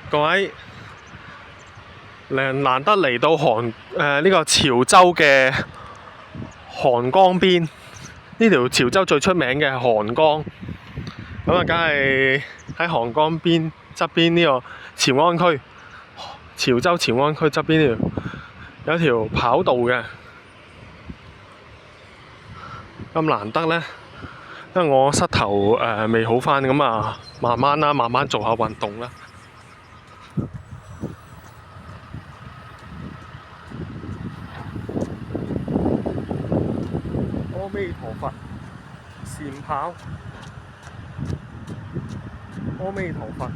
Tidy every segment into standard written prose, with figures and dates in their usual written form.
各位難得嚟到呢個潮州嘅韓江邊，呢條潮州最出名嘅韓江，咁啊，梗係喺韓江邊側邊呢個潮安區，潮州潮安區側邊呢條有條跑道嘅。咁難得呢，因為我膝頭未好返，咁啊慢慢啦，慢慢做下運動啦。阿彌陀佛，禪跑。阿彌陀佛。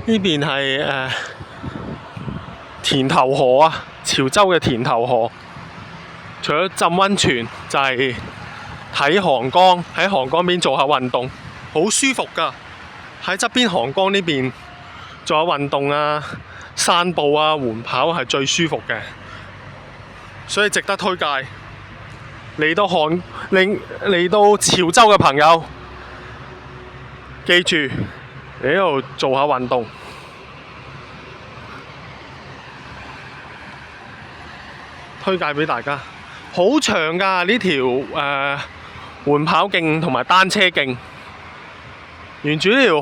呢邊係田頭河啊，潮州嘅田頭河。除咗浸溫泉，就係睇韓江，喺韓江邊做下運動，好舒服㗎。喺側邊韓江呢邊做下運動啊、散步啊、緩跑係最舒服嘅，所以值得推介。嚟到潮州嘅朋友，記住嚟呢度做下運動。推介俾大家，好長㗎呢條緩跑徑同埋單車徑，沿住呢條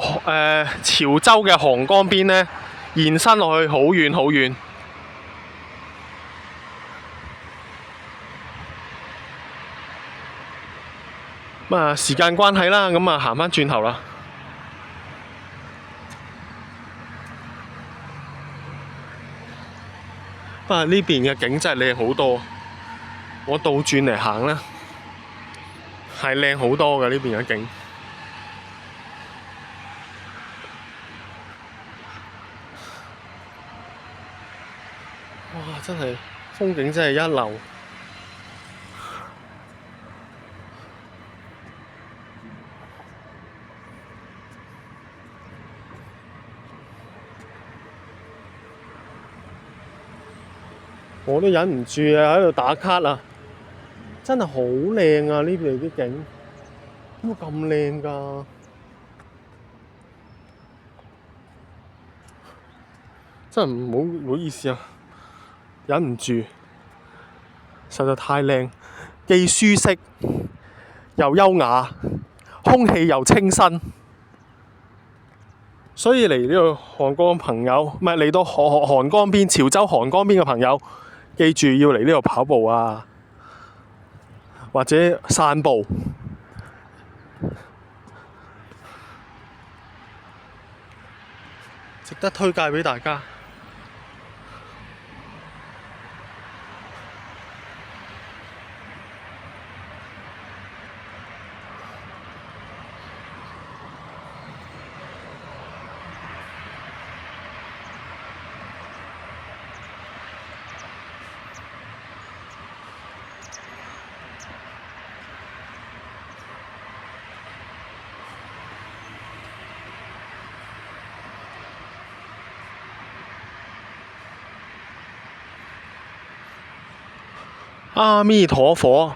潮州嘅韓江邊呢，延伸落去好遠好遠。咁啊，時間關係啦，咁啊行返轉頭啦。呢邊嘅景真係靚好多，我倒轉嚟行啦，係靚好多嘅呢邊嘅景。哇！真係風景真係一流。我都忍唔住啊，喺度打卡啊！真係好靚啊！呢邊啲景點會咁靚㗎？真係唔好意思啊，忍唔住，實在太靚，既舒適又優雅，空氣又清新。所以嚟呢度韓江朋友，唔係嚟到韓江邊、潮州韓江邊嘅朋友，記住要嚟呢度跑步啊，或者散步，值得推介俾大家。阿彌陀佛，